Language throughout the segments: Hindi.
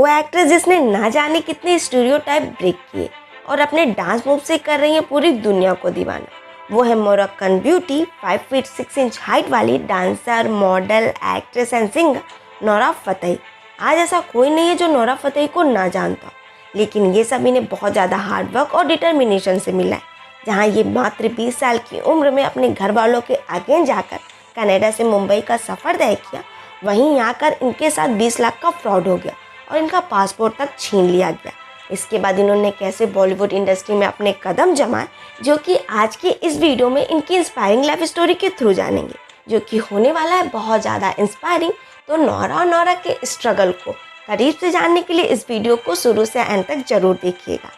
वो एक्ट्रेस जिसने ना जाने कितने स्टीरियोटाइप ब्रेक किए और अपने डांस मूव से कर रही है पूरी दुनिया को दीवाना, वो है Moroccan beauty 5 feet 6 inch height वाली dancer, model, actress and singer Nora Fatehi. आज ऐसा कोई नहीं है जो नोरा फतेही को ना जानता, लेकिन ये सब इन्हें बहुत ज़्यादा हार्डवर्क और डिटर्मिनेशन से मिला है। जहाँ ये मात्र 20 साल की उम्र में अपने घर वालों के अगेंस्ट जाकर कनाडा से मुंबई का सफ़र तय किया, वहीं यहाँ कर इनके साथ 20 लाख का फ्रॉड हो गया और इनका पासपोर्ट तक छीन लिया गया। इसके बाद इन्होंने कैसे बॉलीवुड इंडस्ट्री में अपने कदम जमाए, जो कि आज के इस वीडियो में इनकी इंस्पायरिंग लाइफ स्टोरी के थ्रू जानेंगे, जो कि होने वाला है बहुत ज़्यादा इंस्पायरिंग। तो नोरा के स्ट्रगल को करीब से जानने के लिए इस वीडियो को शुरू से एंड तक जरूर देखिएगा।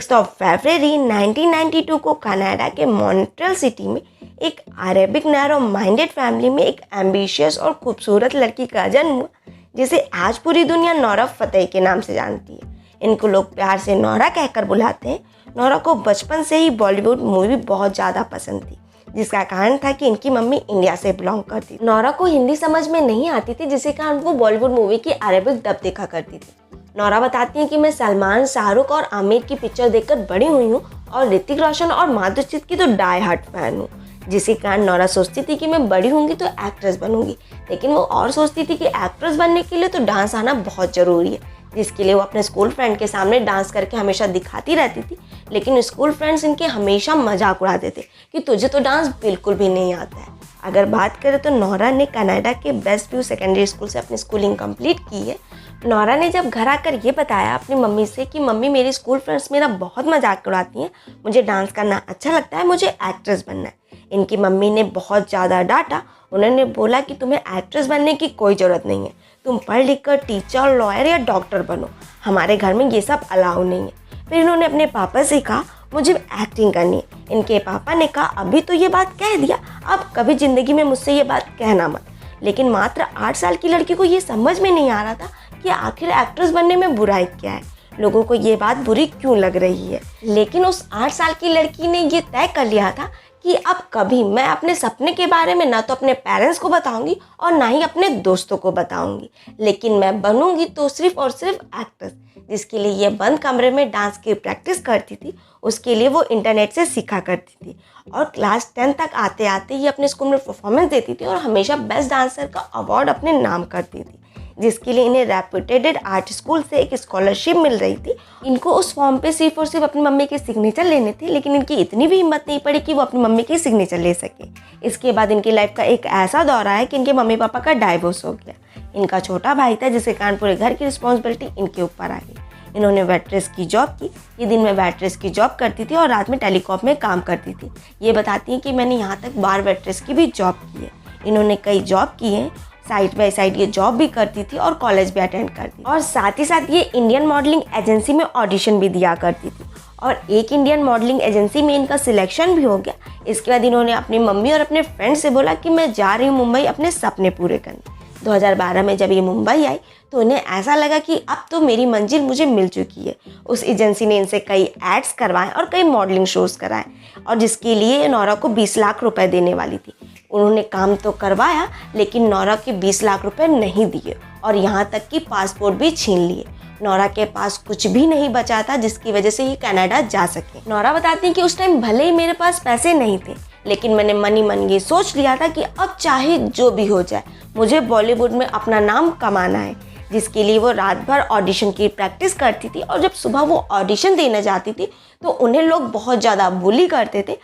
6 फरवरी 1992 को कनाडा के मॉन्ट्रियल सिटी में एक अरेबिक नैरो माइंडेड फैमिली में एक एम्बिशियस और खूबसूरत लड़की का जन्म हुआ, जिसे आज पूरी दुनिया नोरा फतेही के नाम से जानती है। इनको लोग प्यार से नोरा कहकर बुलाते हैं। नोरा को बचपन से ही बॉलीवुड मूवी बहुत ज़्यादा पसंद थी, जिसका कारण था कि इनकी मम्मी इंडिया से बिलोंग करती थी। नोरा को हिंदी समझ में नहीं आती थी, जिसके कारण वो बॉलीवुड मूवी की अरेबिक डब देखा करती थी। नोरा बताती हैं कि मैं सलमान, शाहरुख और आमिर की पिक्चर देखकर बड़ी हुई हूँ और ऋतिक रोशन और माधुरी दीक्षित की तो डाई हार्ट फैन हूँ, जिसके कारण नोरा सोचती थी कि मैं बड़ी होंगी तो एक्ट्रेस बनूंगी। लेकिन वो और सोचती थी कि एक्ट्रेस बनने के लिए तो डांस आना बहुत ज़रूरी है, जिसके लिए वो अपने स्कूल फ्रेंड के सामने डांस करके हमेशा दिखाती रहती थी। लेकिन स्कूल फ्रेंड्स इनके हमेशा मजाक उड़ाते थे कि तुझे तो डांस बिल्कुल भी नहीं आता है। अगर बात करें तो नोरा ने कनाडा के बेस्ट व्यू सेकेंडरी स्कूल से अपनी स्कूलिंग कंप्लीट की है। नोरा ने जब घर आकर ये बताया अपनी मम्मी से कि मम्मी मेरी स्कूल फ्रेंड्स मेरा बहुत मजाक उड़ाती हैं, मुझे डांस करना अच्छा लगता है, मुझे एक्ट्रेस बनना है। इनकी मम्मी ने बहुत ज़्यादा डांटा। उन्होंने बोला कि तुम्हें एक्ट्रेस बनने की कोई ज़रूरत नहीं है, तुम पढ़ लिख कर टीचर, लॉयर या डॉक्टर बनो, हमारे घर में ये सब अलाउ नहीं है। फिर इन्होंने अपने पापा से कहा मुझे एक्टिंग करनी है। इनके पापा ने कहा अभी तो ये बात कह दिया, अब कभी ज़िंदगी में मुझसे ये बात कहना मत। लेकिन मात्र 8 साल की लड़की को ये समझ में नहीं आ रहा था कि आखिर एक्ट्रेस बनने में बुराई क्या है, लोगों को ये बात बुरी क्यों लग रही है। लेकिन उस 8 साल की लड़की ने ये तय कर लिया था कि अब कभी मैं अपने सपने के बारे में ना तो अपने पेरेंट्स को बताऊंगी और ना ही अपने दोस्तों को बताऊंगी, लेकिन मैं बनूंगी तो सिर्फ और सिर्फ एक्ट्रेस। जिसके लिए ये बंद कमरे में डांस की प्रैक्टिस करती थी, उसके लिए वो इंटरनेट से सीखा करती थी और क्लास 10 तक आते आते ये अपने स्कूल में परफॉर्मेंस देती थी और हमेशा बेस्ट डांसर का अवार्ड अपने नाम करती थी, जिसके लिए इन्हें रेपुटेटेड आर्ट स्कूल से एक स्कॉलरशिप मिल रही थी। इनको उस फॉर्म पे सिर्फ और सिर्फ अपनी मम्मी के सिग्नेचर लेने थे, लेकिन इनकी इतनी भी हिम्मत नहीं पड़ी कि वो अपनी मम्मी के सिग्नेचर ले सके। इसके बाद इनकी लाइफ का एक ऐसा दौर आया कि इनके मम्मी पापा का डाइवोर्स हो गया। इनका छोटा भाई था, जिसके कारण पूरे घर की रिस्पॉन्सिबिलिटी इनके ऊपर आ गई। इन्होंने वेट्रेस की जॉब की। ये दिन में वेट्रेस की जॉब करती थी और रात में टेलीकॉम में काम करती थी। ये बताती हैं कि मैंने यहाँ तक बार वेट्रेस की भी जॉब की है। इन्होंने कई जॉब की हैं, साइड बाय साइड ये जॉब भी करती थी और कॉलेज भी अटेंड करती और साथ ही साथ ये इंडियन मॉडलिंग एजेंसी में ऑडिशन भी दिया करती थी और एक इंडियन मॉडलिंग एजेंसी में इनका सिलेक्शन भी हो गया। इसके बाद इन्होंने अपनी मम्मी और अपने फ्रेंड से बोला कि मैं जा रही हूँ मुंबई अपने सपने पूरे करने। 2012 में जब ये मुंबई आई तो उन्हें ऐसा लगा कि अब तो मेरी मंजिल मुझे मिल चुकी है। उस एजेंसी ने इनसे कई एड्स करवाए और कई मॉडलिंग शोज़ कराए और जिसके लिए नोरा को 20 लाख रुपए देने वाली थी। उन्होंने काम तो करवाया, लेकिन नोरा के 20 लाख रुपए नहीं दिए और यहाँ तक कि पासपोर्ट भी छीन लिए। नोरा के पास कुछ भी नहीं बचा था, जिसकी वजह से ये कनाडा जा सके। नोरा बताती हैं कि उस टाइम भले ही मेरे पास पैसे नहीं थे, लेकिन मैंने मन ये सोच लिया था कि अब चाहे जो भी हो जाए मुझे बॉलीवुड में अपना नाम कमाना है। जिसके लिए वो रात भर ऑडिशन की प्रैक्टिस करती थी और जब सुबह वो ऑडिशन देने जाती थी तो उन्हें लोग बहुत ज़्यादा बुली करते थे।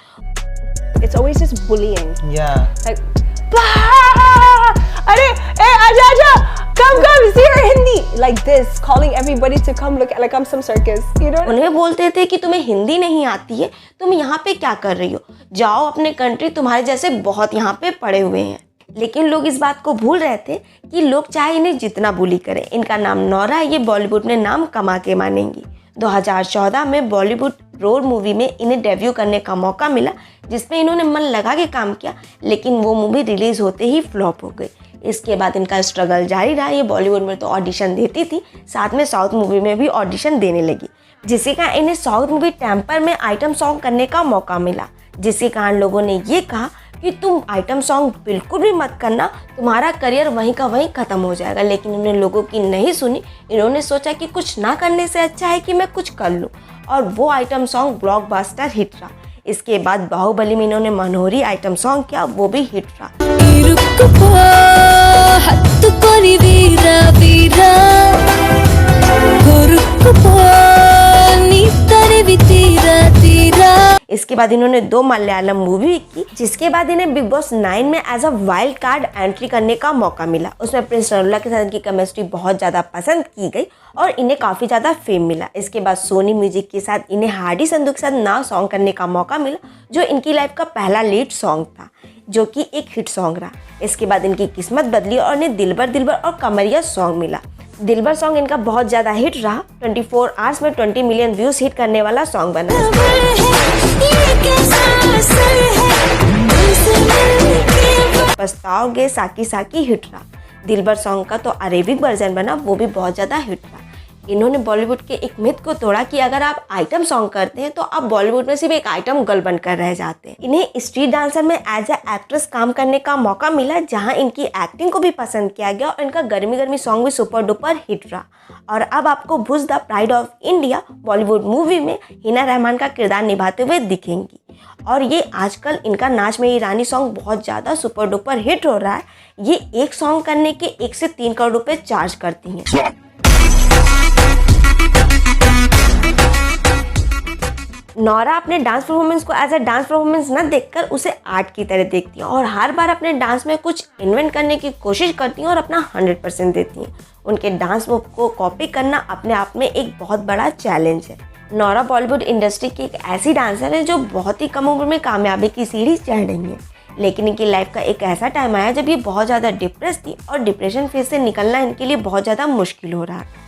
It's always just bullying. Yeah. Like, अरे आजा come see her Hindi like this, calling everybody to come look like I'm some circus, you know? उन्हें बोलते थे कि तुम्हें हिंदी नहीं आती है, तुम यहाँ पे क्या कर रही हो, जाओ अपने कंट्री, तुम्हारे जैसे बहुत यहाँ पे पड़े हुए हैं। लेकिन लोग इस बात को भूल रहे थे कि लोग चाहे इन्हें जितना बुली करें, इनका नाम नोरा है, ये बॉलीवुड में नाम कमा के मानेंगी। 2014 में बॉलीवुड रोड मूवी में इन्हें डेब्यू करने का मौका मिला, जिसमें इन्होंने मन लगा के काम किया, लेकिन वो मूवी रिलीज़ होते ही फ्लॉप हो गई। इसके बाद इनका स्ट्रगल जारी रहा। ये बॉलीवुड में तो ऑडिशन देती थी, साथ में साउथ मूवी में भी ऑडिशन देने लगी, जिसके कारण इन्हें साउथ मूवी टेम्पर में आइटम सॉन्ग करने का मौका मिला, जिसके कारण लोगों ने ये कहा कि तुम आइटम सॉन्ग बिल्कुल भी मत करना, तुम्हारा करियर वहीं का वहीं ख़त्म हो जाएगा। लेकिन उन्होंने लोगों की नहीं सुनी। इन्होंने सोचा कि कुछ ना करने से अच्छा है कि मैं कुछ कर लूँ, और वो आइटम सॉन्ग ब्लॉकबस्टर हिट रहा। इसके बाद बाहुबली में इन्होंने मनोहरी आइटम सॉन्ग किया, वो भी हिट रहा। इसके बाद इन्होंने 2 मलयालम मूवी की, जिसके बाद इन्हें बिग बॉस 9 में as a wild card entry करने का मौका मिला। उसमें प्रिंस नरूला के साथ इनकी केमिस्ट्री बहुत ज़्यादा पसंद की गई और इन्हें काफ़ी ज़्यादा फेम मिला। इसके बाद सोनी म्यूजिक के साथ इन्हें हार्डी संधू के साथ नाव सॉन्ग करने का मौका मिला, जो इनकी लाइफ का पहला लीड सॉन्ग था, जो कि एक हिट सॉन्ग रहा। इसके बाद इनकी किस्मत बदली और इन्हें दिलबर दिलबर और कमरिया सॉन्ग मिला। दिलबर सॉन्ग इनका बहुत ज़्यादा हिट रहा। 24 आवर्स में 20 मिलियन व्यूज़ हिट करने वाला सॉन्ग बना। पछताओगे साकी साकी हिट रहा। दिलबर सॉन्ग का तो अरेबिक वर्जन बना, वो भी बहुत ज़्यादा हिट रहा। इन्होंने बॉलीवुड के एक मिथ को तोड़ा कि अगर आप आइटम सॉन्ग करते हैं तो आप बॉलीवुड में सिर्फ एक आइटम गर्ल बनकर रह जाते हैं। इन्हें स्ट्रीट डांसर में एज ए एक्ट्रेस काम करने का मौका मिला, जहां इनकी एक्टिंग को भी पसंद किया गया और इनका गर्मी गर्मी सॉन्ग भी सुपर डुपर हिट रहा। और अब आपको buzz the pride of India Bollywood movie में हिना रहमान का किरदार निभाते हुए दिखेंगी। और ये आजकल इनका नाच में रानी सॉन्ग बहुत ज़्यादा सुपर डुपर हिट हो रहा है। ये एक सॉन्ग करने के 1 से 3 करोड़ रुपए चार्ज करती हैं। नौरा अपने डांस परफॉर्मेंस को एज अ डांस परफॉर्मेंस न देखकर उसे आर्ट की तरह देखती हैं और हर बार अपने डांस में कुछ इन्वेंट करने की कोशिश करती हैं और अपना 100% देती हैं। उनके डांस मूव को कॉपी करना अपने आप में एक बहुत बड़ा चैलेंज है। नौरा बॉलीवुड इंडस्ट्री की एक ऐसी डांसर है जो बहुत ही कम उम्र में कामयाबी की सीढ़ी चढ़ रही है, लेकिन इनकी लाइफ का एक ऐसा टाइम आया जब ये बहुत ज़्यादा डिप्रेस थी और डिप्रेशन फेज से निकलना इनके लिए बहुत ज़्यादा मुश्किल हो रहा था।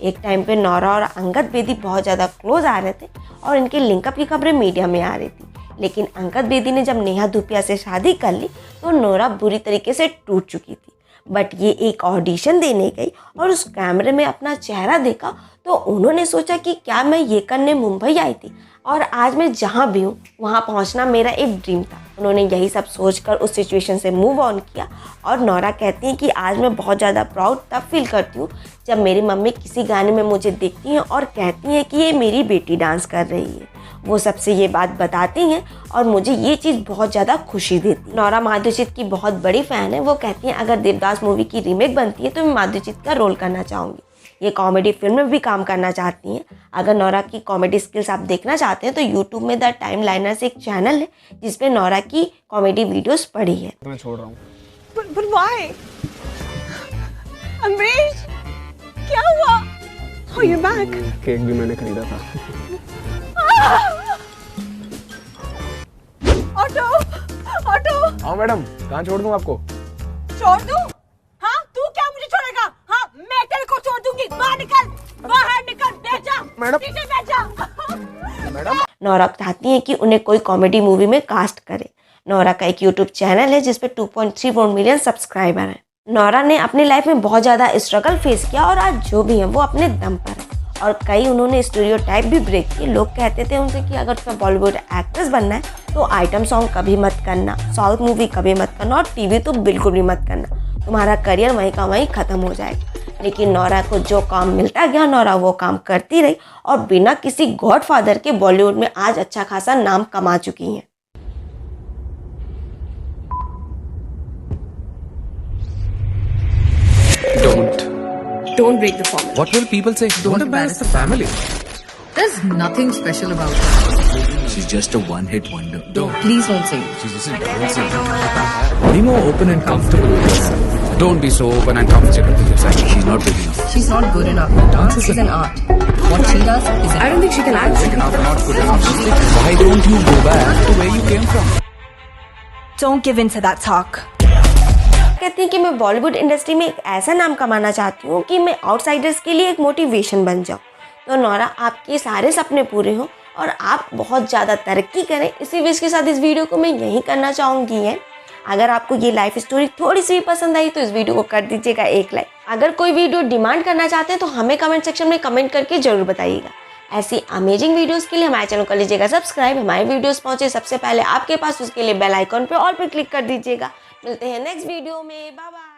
एक टाइम पे नौरा और अंगद बेदी बहुत ज़्यादा क्लोज आ रहे थे और इनके लिंकअप की खबरें मीडिया में आ रही थी, लेकिन अंगद बेदी ने जब नेहा धूपिया से शादी कर ली तो नौरा बुरी तरीके से टूट चुकी थी। बट ये एक ऑडिशन देने गई और उस कैमरे में अपना चेहरा देखा तो उन्होंने सोचा कि क्या मैं ये करने मुंबई आई थी और आज मैं जहाँ भी हूँ वहाँ पहुँचना मेरा एक ड्रीम था। उन्होंने यही सब सोचकर उस सिचुएशन से मूव ऑन किया और नौरा कहती हैं कि आज मैं बहुत ज़्यादा प्राउड तब फील करती हूँ जब मेरी मम्मी किसी गाने में मुझे देखती हैं और कहती हैं कि ये मेरी बेटी डांस कर रही है। वो सबसे ये बात बताती हैं और मुझे ये चीज़ बहुत ज़्यादा खुशी देती है। नौरा माधुरी की बहुत बड़ी फ़ैन है। वो कहती हैं अगर देवदास मूवी की रीमेक बनती है तो मैं माधुरी का रोल करना चाहूँगी। ये कॉमेडी फिल्म में भी काम करना चाहती हैं। अगर नौरा की कॉमेडी स्किल्स आप देखना चाहते हैं तो यूट्यूब में द टाइम लाइनर्स एक चैनल है जिसमें नौरा की कॉमेडी वीडियोस पड़ी है। मैं छोड़ रहा हूँ। But why? अमरीश, क्या हुआ? Oh, you're back. केक भी मैंने खरीदा था। Auto, auto. हाँ मैडम, कहाँ छोड़ दूँ आपको? छोड़ दूँ? हाँ, तू क्या मुझे छोड़ेगा? हाँ, मैं तेरे को छोड़ दूंगी। बाहर निकल, बैठ जा। मैडम, पीछे बैठ जा। मैडम। नौरा चाहती हैं कि उन्हें कोई कॉमेडी मूवी में कास्ट करे। नौरा का एक यूट्यूब चैनल है जिसपे 2.34 मिलियन सब्सक्राइबर हैं। नौरा ने अपनी लाइफ में बहुत ज़्यादा स्ट्रगल फेस किया और आज जो भी है वो अपने दम पर है और कई उन्होंने स्टीरियोटाइप भी ब्रेक किए। लोग कहते थे उनसे कि अगर तुम्हें बॉलीवुड एक्ट्रेस बनना है तो आइटम सॉन्ग कभी मत करना, साउथ मूवी कभी मत करना और टीवी तो बिल्कुल भी मत करना, तुम्हारा करियर वहीं का वहीं ख़त्म हो जाएगा। लेकिन नौरा को जो काम मिलता गया नौरा वो काम करती रही और बिना किसी गॉडफादर के बॉलीवुड में आज अच्छा खासा नाम कमा चुकी हैं। Don't break the formula. What will people say? Don't embarrass the family. There's nothing special about her. She's just a one-hit wonder. Please don't say. Don't say. Be more open and comfortable with yourself. Don't be so open and comfortable with yourself. She's not big enough. She's not good enough. Dance is an art. What she does is I don't think she can act. Good enough, not good enough. Why don't you go back to where you came from? Don't give in to that talk. कहती हैं कि मैं बॉलीवुड इंडस्ट्री में एक ऐसा नाम कमाना चाहती हूँ कि मैं आउटसाइडर्स के लिए एक मोटिवेशन बन जाऊँ। तो नोरा, आपके सारे सपने पूरे हों और आप बहुत ज़्यादा तरक्की करें, इसी विश के साथ इस वीडियो को मैं यहीं करना चाहूँगी है। अगर आपको ये लाइफ स्टोरी थोड़ी सी भी पसंद आई तो इस वीडियो को कर दीजिएगा एक लाइक। अगर कोई वीडियो डिमांड करना चाहते हैं तो हमें कमेंट सेक्शन में कमेंट करके जरूर बताइएगा। ऐसी अमेजिंग वीडियोस के लिए हमारे चैनल को लीजिएगा सब्सक्राइब। हमारे वीडियोस पहुंचे सबसे पहले आपके पास, उसके लिए बेल आइकॉन पे ऑल पे क्लिक कर दीजिएगा। मिलते हैं नेक्स्ट वीडियो में, बाय बाय।